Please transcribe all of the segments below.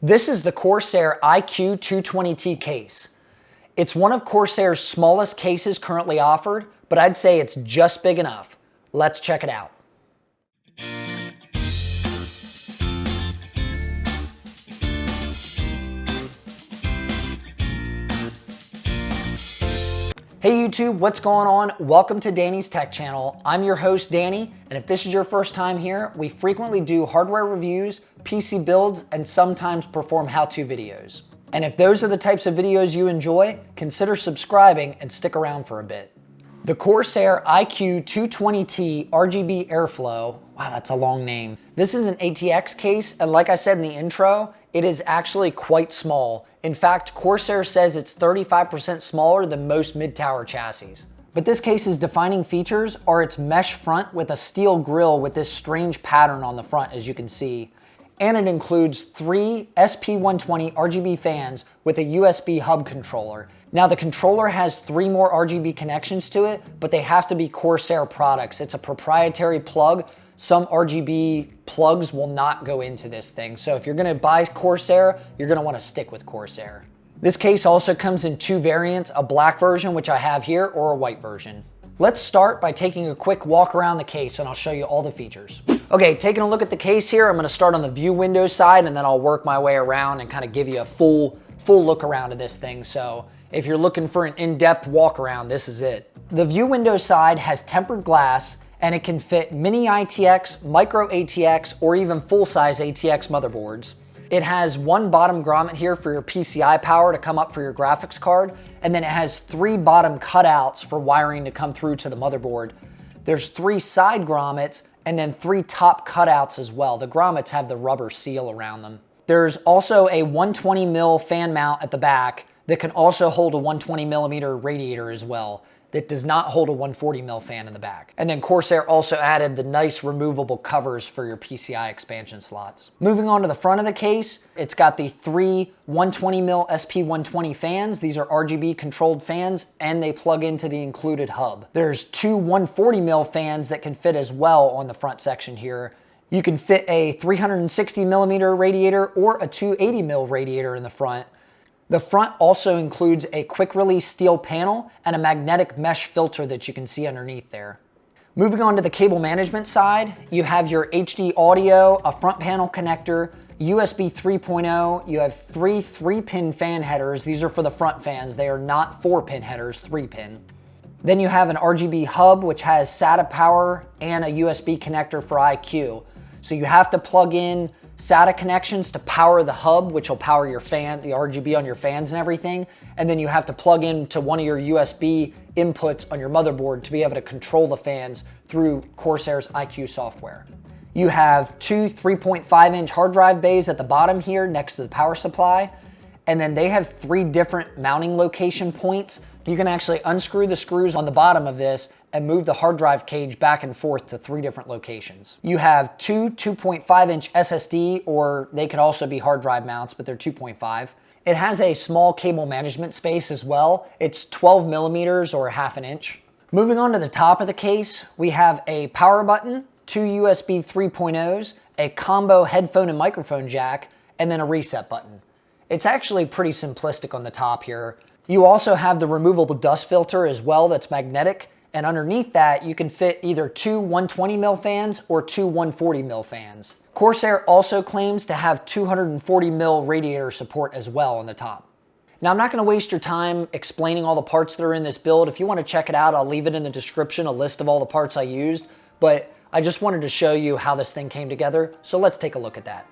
This is the Corsair iCUE 220T case. It's one of Corsair's smallest cases currently offered, but I'd say it's just big enough. Let's check it out. Hey YouTube, what's going on? Welcome to Danny's Tech Channel. I'm your host, Danny, and if this is your first time here, we frequently do hardware reviews, PC builds, and sometimes perform how-to videos. And if those are the types of videos you enjoy, consider subscribing and stick around for a bit. The Corsair iCUE 220T RGB Airflow, wow, that's a long name. This is an ATX case, and like I said in the intro, it is actually quite small. In fact, Corsair says it's 35% smaller than most mid-tower chassis. But this case's defining features are its mesh front with a steel grille with this strange pattern on the front, as you can see. And it includes 3 SP120 RGB fans with a USB hub controller. Now the controller has 3 more RGB connections to it, but they have to be Corsair products. It's a proprietary plug. Some RGB plugs will not go into this thing. So if you're gonna buy Corsair, you're gonna wanna stick with Corsair. This case also comes in 2 variants, a black version, which I have here, or a white version. Let's start by taking a quick walk around the case and I'll show you all the features. Okay, taking a look at the case here, I'm gonna start on the view window side and then I'll work my way around and kind of give you a full look around of this thing. So if you're looking for an in-depth walk around, this is it. The view window side has tempered glass and it can fit mini ITX, micro ATX, or even full-size ATX motherboards. It has 1 bottom grommet here for your PCI power to come up for your graphics card, and then it has 3 bottom cutouts for wiring to come through to the motherboard. There's 3 side grommets and then 3 top cutouts as well. The grommets have the rubber seal around them. There's also a 120mm fan mount at the back that can also hold a 120mm radiator as well. That does not hold a 140mm fan in the back. And then Corsair also added the nice removable covers for your PCI expansion slots. Moving on to the front of the case, it's got the 3 120mm SP120 fans. These are RGB controlled fans and they plug into the included hub. There's 2 140mm fans that can fit as well on the front section here. You can fit a 360mm radiator or a 280mm radiator in the front. The front also includes a quick release steel panel and a magnetic mesh filter that you can see underneath there. Moving on to the cable management side, you have your HD audio, a front panel connector, USB 3.0, you have 3 3-pin fan headers. These are for the front fans. They are not 4-pin headers, 3-pin. Then you have an RGB hub, which has SATA power and a USB connector for iCUE. So you have to plug in SATA connections to power the hub, which will power your fan, the RGB on your fans and everything. And then you have to plug into one of your USB inputs on your motherboard to be able to control the fans through Corsair's iCUE software. You have 2 3.5-inch hard drive bays at the bottom here next to the power supply. And then they have 3 different mounting location points. You can actually unscrew the screws on the bottom of this and move the hard drive cage back and forth to 3 different locations. You have 2 2.5-inch SSD, or they could also be hard drive mounts, but they're 2.5. It has a small cable management space as well. It's 12mm or 1/2 inch. Moving on to the top of the case, we have a power button, 2 USB 3.0s, a combo headphone and microphone jack, and then a reset button. It's actually pretty simplistic on the top here. You also have the removable dust filter as well that's magnetic, and underneath that you can fit either 2 120mm fans or 2 140mm fans. Corsair also claims to have 240mm radiator support as well on the top. Now I'm not going to waste your time explaining all the parts that are in this build. If you want to check it out, I'll leave it in the description, a list of all the parts I used, but I just wanted to show you how this thing came together, so let's take a look at that.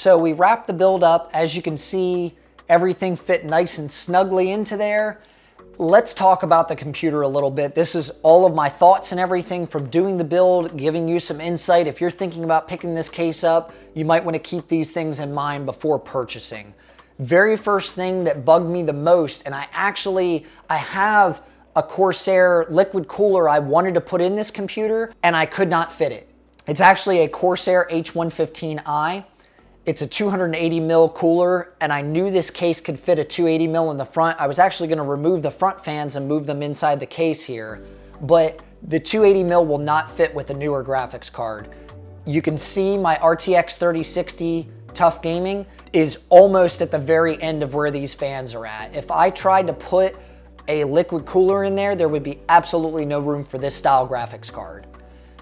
So we wrapped the build up. As you can see, everything fit nice and snugly into there. Let's talk about the computer a little bit. This is all of my thoughts and everything from doing the build, giving you some insight. If you're thinking about picking this case up, you might want to keep these things in mind before purchasing. Very first thing that bugged me the most, and I have a Corsair liquid cooler I wanted to put in this computer, and I could not fit it. It's actually a Corsair H115i. It's a 280 mil cooler, and I knew this case could fit a 280 mil in the front. I was actually gonna remove the front fans and move them inside the case here, but the 280 mil will not fit with the newer graphics card. You can see my RTX 3060 TUF Gaming is almost at the very end of where these fans are at. If I tried to put a liquid cooler in there, there would be absolutely no room for this style graphics card.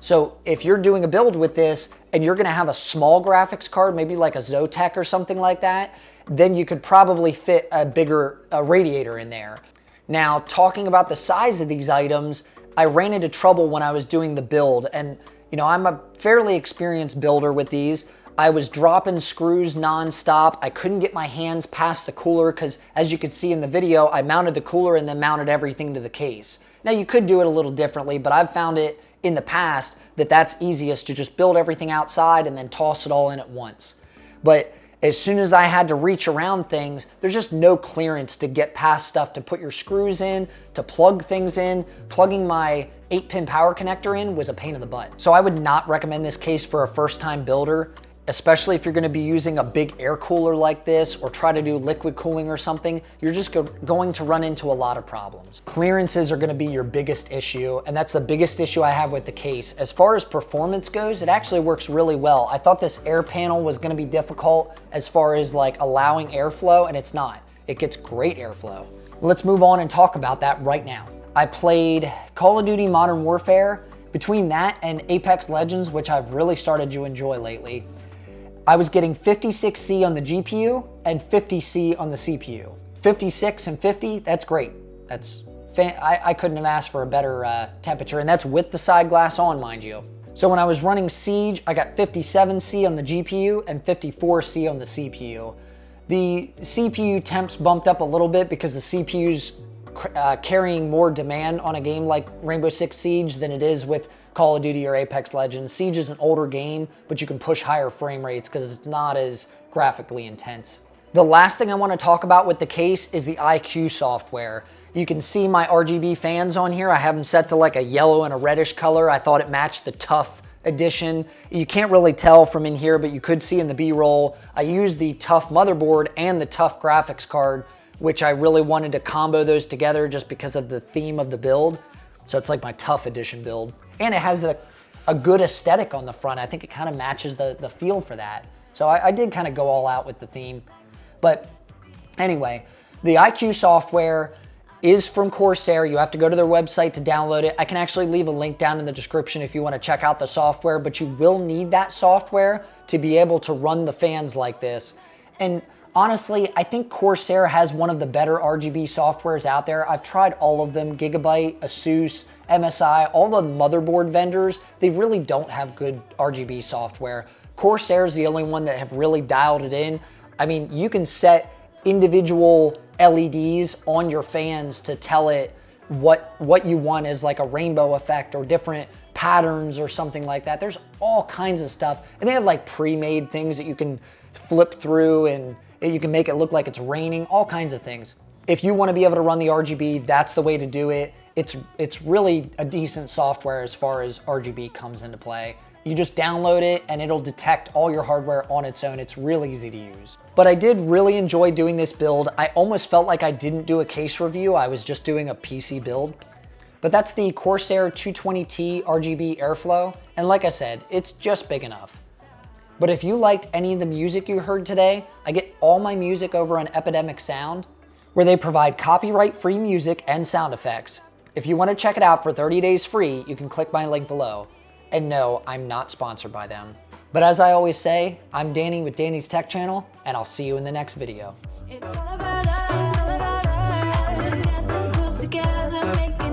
So if you're doing a build with this and you're gonna have a small graphics card, maybe like a Zotac or something like that, then you could probably fit a bigger radiator in there. Now, talking about the size of these items, I ran into trouble when I was doing the build, and I'm a fairly experienced builder with these. I was dropping screws nonstop. I couldn't get my hands past the cooler because, as you can see in the video, I mounted the cooler and then mounted everything to the case. Now, you could do it a little differently, but I've found it in the past that that's easiest to just build everything outside and then toss it all in at once. But as soon as I had to reach around things, there's just no clearance to get past stuff to put your screws in, to plug things in. Plugging my 8-pin power connector in was a pain in the butt. So I would not recommend this case for a first-time builder, especially if you're gonna be using a big air cooler like this or try to do liquid cooling or something. You're just going to run into a lot of problems. Clearances are gonna be your biggest issue, and that's the biggest issue I have with the case. As far as performance goes, it actually works really well. I thought this air panel was gonna be difficult as far as like allowing airflow, and it's not. It gets great airflow. Let's move on and talk about that right now. I played Call of Duty Modern Warfare. Between that and Apex Legends, which I've really started to enjoy lately, I was getting 56C on the GPU and 50C on the CPU. 56 and 50, that's great. I couldn't have asked for a better temperature, and that's with the side glass on, mind you. So when I was running Siege, I got 57C on the GPU and 54C on the CPU. The CPU temps bumped up a little bit because the CPU's carrying more demand on a game like Rainbow Six Siege than it is with Call of Duty or Apex Legends. Siege is an older game, but you can push higher frame rates because it's not as graphically intense. The last thing I want to talk about with the case is the iCUE software. You can see my RGB fans on here. I have them set to like a yellow and a reddish color. I thought it matched the TUF edition. You can't really tell from in here, but you could see in the B-roll, I used the TUF motherboard and the TUF graphics card, which I really wanted to combo those together just because of the theme of the build. So it's like my TUF edition build. And it has a good aesthetic on the front. I think it kind of matches the feel for that. So I did kind of go all out with the theme. But anyway, the iCUE software is from Corsair. You have to go to their website to download it. I can actually leave a link down in the description if you want to check out the software, but you will need that software to be able to run the fans like this. And honestly, I think Corsair has one of the better RGB softwares out there. I've tried all of them, Gigabyte, Asus, MSI, all the motherboard vendors. They really don't have good RGB software. Corsair is the only one that have really dialed it in. I mean, you can set individual LEDs on your fans to tell it what you want as like a rainbow effect or different patterns or something like that. There's all kinds of stuff. And they have like pre-made things that you can flip through and you can make it look like it's raining, all kinds of things. If you want to be able to run the RGB, that's the way to do it. It's really a decent software as far as RGB comes into play. You just download it and it'll detect all your hardware on its own. It's really easy to use. But I did really enjoy doing this build. I almost felt like I didn't do a case review. I was just doing a PC build. But that's the Corsair 220T RGB Airflow. And like I said, it's just big enough. But if you liked any of the music you heard today, I get all my music over on Epidemic Sound, where they provide copyright-free music and sound effects. If you want to check it out for 30 days free, you can click my link below. And no, I'm not sponsored by them. But as I always say, I'm Danny with Danny's Tech Channel, and I'll see you in the next video. It's all about us, we're dancing close together, making